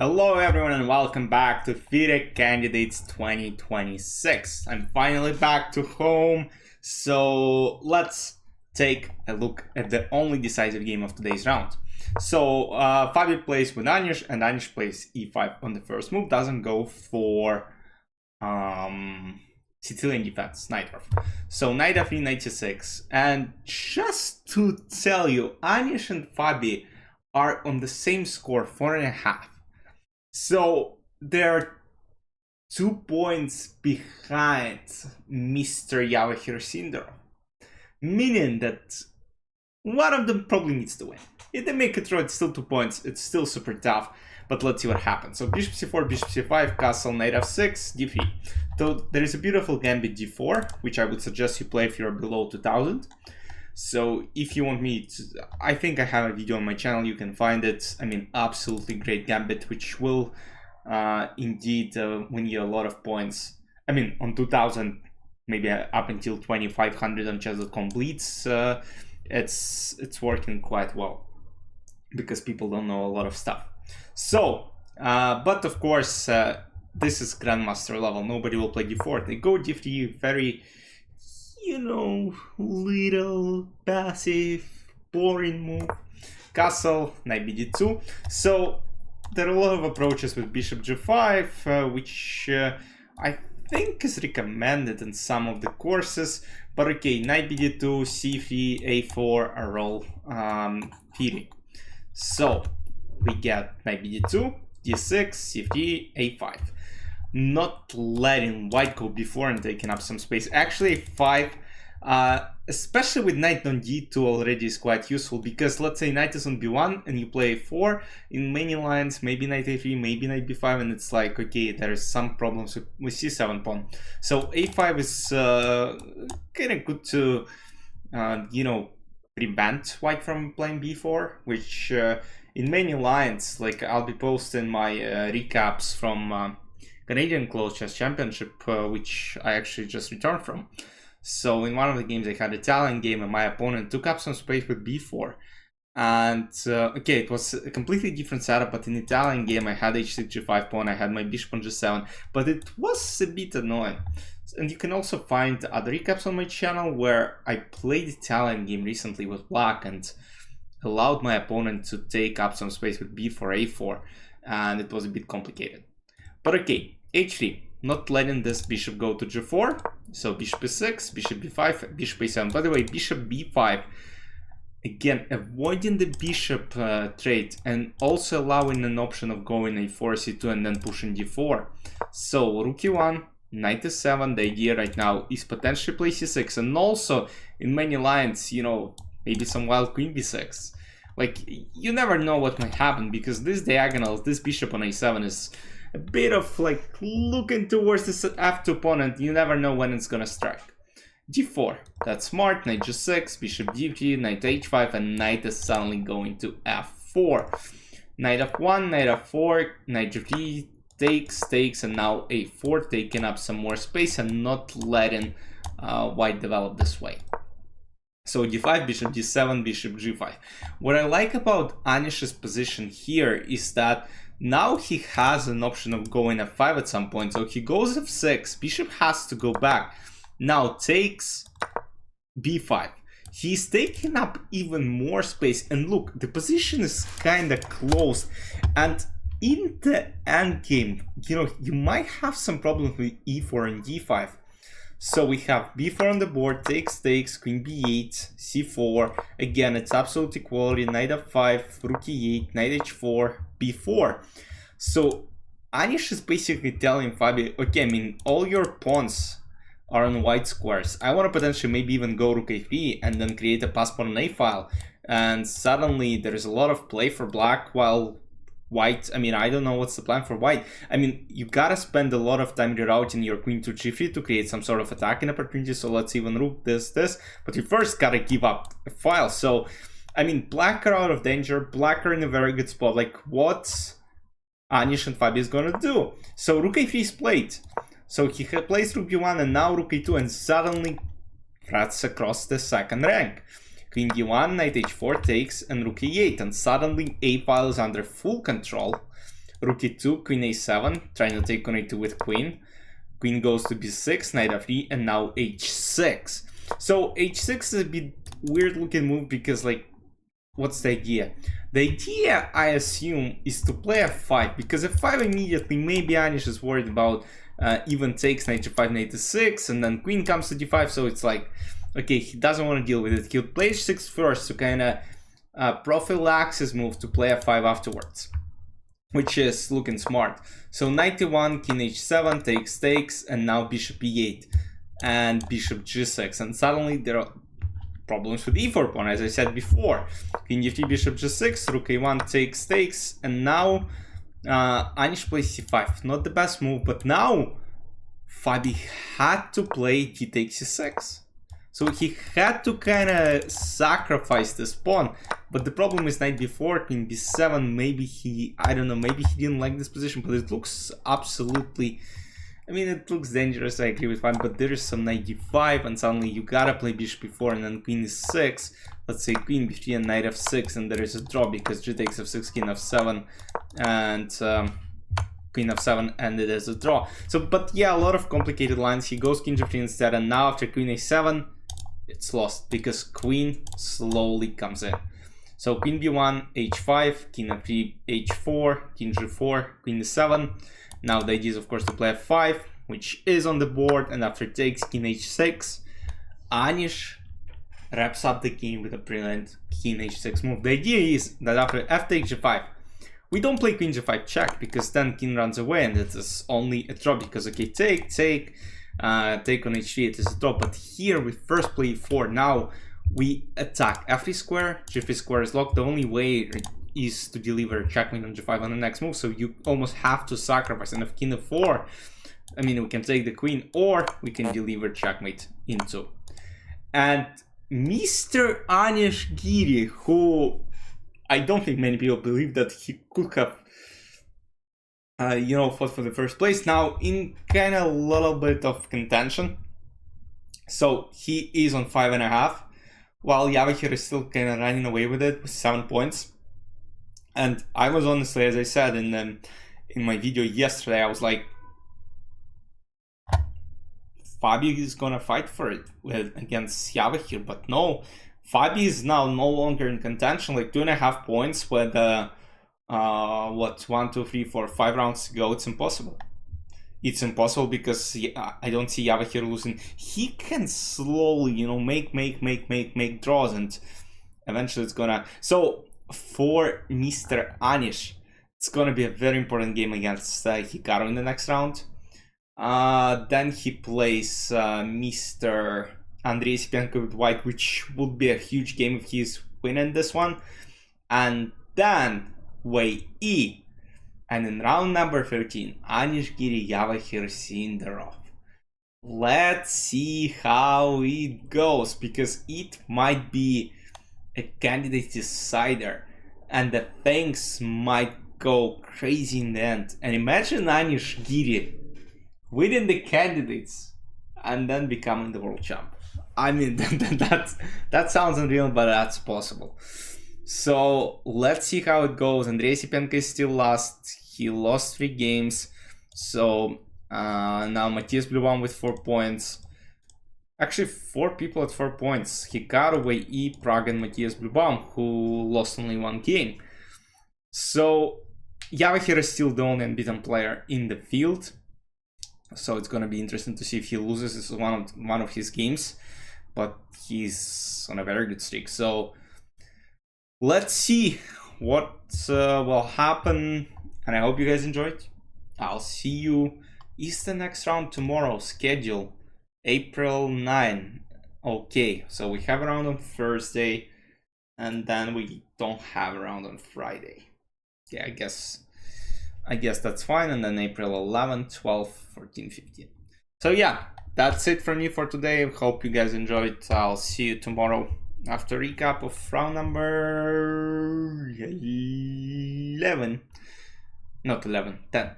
Hello everyone and welcome back to FIDE Candidates 2026. I'm finally back to home, so let's take a look at the only decisive game of today's round. So Fabi plays with Anish and Anish plays e5 on the first move, doesn't go for Sicilian defense, knight f. So knight f3, knight c6, and just to tell you, Anish and Fabi are on the same score, 4.5. So they're 2 points behind Mr. Yavahiro syndrome, meaning that one of them probably needs to win. If they make a draw, it's still 2 points, it's still super tough, but let's see what happens. So bishop c4, bishop c5, castle, knight f6, d3. So there is a beautiful gambit d4, which I would suggest you play if you're below 2000. So if you want me to, I think I have a video on my channel, you can find it. I mean, absolutely great gambit, which will indeed win you a lot of points. I mean, on 2000, maybe up until 2500 on chess.com Blitz, it's working quite well because people don't know a lot of stuff. So, but of course, this is grandmaster level. Nobody will play d4. They go d3, very, you know, little passive, boring move. Castle, knight bd2. So there are a lot of approaches with bishop g5, which I think is recommended in some of the courses. But okay, knight bd2, c3, a4 are all fitting. So we get knight bd2, d6, c3, a5. Not letting white go before and taking up some space. Actually, 5, especially with knight on d2 already is quite useful, because let's say knight is on b1 and you play 4 in many lines, maybe knight a3, maybe knight b5, and it's like, okay, there's some problems with c7 pawn. So a5 is kind of good to, you know, prevent white from playing b4, which in many lines, like I'll be posting my recaps from Canadian Close Chess Championship, which I actually just returned from. So in one of the games I had an Italian game and my opponent took up some space with b4. And okay, it was a completely different setup, but in the Italian game I had h6, g5 pawn, I had my bishop on g7, but it was a bit annoying. And you can also find other recaps on my channel where I played the Italian game recently with black and allowed my opponent to take up some space with b4, a4, and it was a bit complicated. But okay, h3, not letting this bishop go to g4, so bishop e6, bishop b5, bishop a7. By the way, bishop b5, again, avoiding the bishop trade and also allowing an option of going a4, c2 and then pushing d4. So rook e1, knight e7, the idea right now is potentially play c6, and also in many lines, you know, maybe some wild queen b6. Like, you never know what might happen, because this diagonal, this bishop on a7 is a bit of like looking towards this f2 pawn, and you never know when it's gonna strike. g4, that's smart. Knight g6, bishop d3, knight h5, and knight is suddenly going to f4. Knight f1, knight f4, knight g3 takes, and now a4, taking up some more space and not letting white develop this way. So d5, bishop d7, bishop g5. What I like about Anish's position here is that now he has an option of going f5 at some point. So he goes f6, bishop has to go back. Now takes b5. He's taking up even more space. And look, the position is kind of closed. And in the endgame, you know, you might have some problems with e4 and d5. So we have b4 on the board, takes, queen b8, c4. Again, it's absolute equality, knight f5, rook e8, knight h4, b4. So Anish is basically telling Fabi, okay, I mean, all your pawns are on white squares. I want to potentially maybe even go rook a3 and then create a pass pawn on a file. And suddenly there's a lot of play for black, while white, I mean, I don't know what's the plan for white. I mean, you gotta spend a lot of time rerouting your queen to g3 to create some sort of attacking opportunity. So let's even rook this, but you first gotta give up a file. So, I mean, black are out of danger, black are in a very good spot. Like, what Anish and Fabi is gonna do? So rook a3 is played. So he plays rook b1 and now rook a2, and suddenly threats across the second rank. Queen d1, knight h4 takes, and rook e8, and suddenly a file is under full control Rook e2, queen a7, trying to take on a2 with queen. Queen goes to b6, knight f3, and now h6. So h6 is a bit weird looking move because, like, what's the idea? The idea, I assume, is to play f5, because f5 immediately, maybe Anish is worried about even takes, knight g5, knight e6, and then queen comes to d5, so it's like, okay, he doesn't want to deal with it. He'll play h6 first to kind of prophylax his move to play f5 afterwards, which is looking smart. So knight e1, king h7, takes, and now bishop e8 and bishop g6, and suddenly there are problems with e4 pawn, as I said before. King d3, bishop g6, rook a1 takes, and now Anish plays c5. Not the best move, but now Fabi had to play d takes c6. So he had to kind of sacrifice this pawn. But the problem is knight b4, queen b7, maybe he, I don't know, maybe he didn't like this position, but it looks absolutely, I mean, it looks dangerous, I agree with Fabi, but there is some knight d5, and suddenly you gotta play bishop b4, and then queen e6, let's say queen b3 and knight f6, and there is a draw because g takes f6, king f7, and queen f7, and it is a draw. So, but yeah, a lot of complicated lines. He goes king g3 instead, and now after queen a7, it's lost because queen slowly comes in. So queen b1, h5, king f3, h4, king g4, queen e7. Now the idea is of course to play f5, which is on the board, and after takes, king h6. Anish wraps up the game with a brilliant king h6 move. The idea is that after f takes g5, we don't play queen g5 check, because then king runs away and it is only a draw, because okay, take on h3, it is a draw, but here we first play e4. Now we attack f3 square, g3 square is locked. The only way is to deliver checkmate on g5 on the next move, so you almost have to sacrifice. And if king f4, I mean, we can take the queen, or we can deliver checkmate into. And Mr. Anish Giri, who I don't think many people believe that he could have you know, fought for the first place, now in kind of a little bit of contention. So he is on 5.5, while Yavahir is still kind of running away with it with 7 points. And I was honestly, as I said in my video yesterday, I was like, Fabi is gonna fight for it against Yavahir, but no, Fabi is now no longer in contention, like 2.5 points with what, 1, 2, 3, 4, 5 rounds to go. It's impossible. It's impossible because I don't see Yavahir losing. He can slowly, you know, make draws, and eventually it's gonna. So for Mr. Anish, it's gonna be a very important game against Hikaru in the next round. Then he plays Mr. Andrei Sipenko with white, which would be a huge game if he's winning this one. And then Wei E. And in round number 13, Anish Giri, Yavahir, Sindarov. Let's see how it goes, because it might be a candidate decider, and the things might go crazy in the end. And imagine Anish Giri winning the candidates and then becoming the world champ. I mean, that sounds unreal, but that's possible. So let's see how it goes. Andrei Sipenko is still last. He lost 3 games. So now Matthias Bluban with 4 points. Actually, 4 people at 4 points. Hikaru, Wei E, Prague, and Matthias Bluban, who lost only 1 game. So Yavahir is still the only unbeaten player in the field. So it's gonna be interesting to see if he loses. This is one of his games, but he's on a very good streak. So let's see what will happen, and I hope you guys enjoyed. I'll see you. Is the next round tomorrow? Schedule April 9. Okay, so we have a round on Thursday, and then we don't have a round on Friday. Yeah, I guess that's fine. And then April 11, 12, 14, 15. So yeah, that's it from me for today. Hope you guys enjoyed. I'll see you tomorrow after recap of round number 11. Not 11, 10.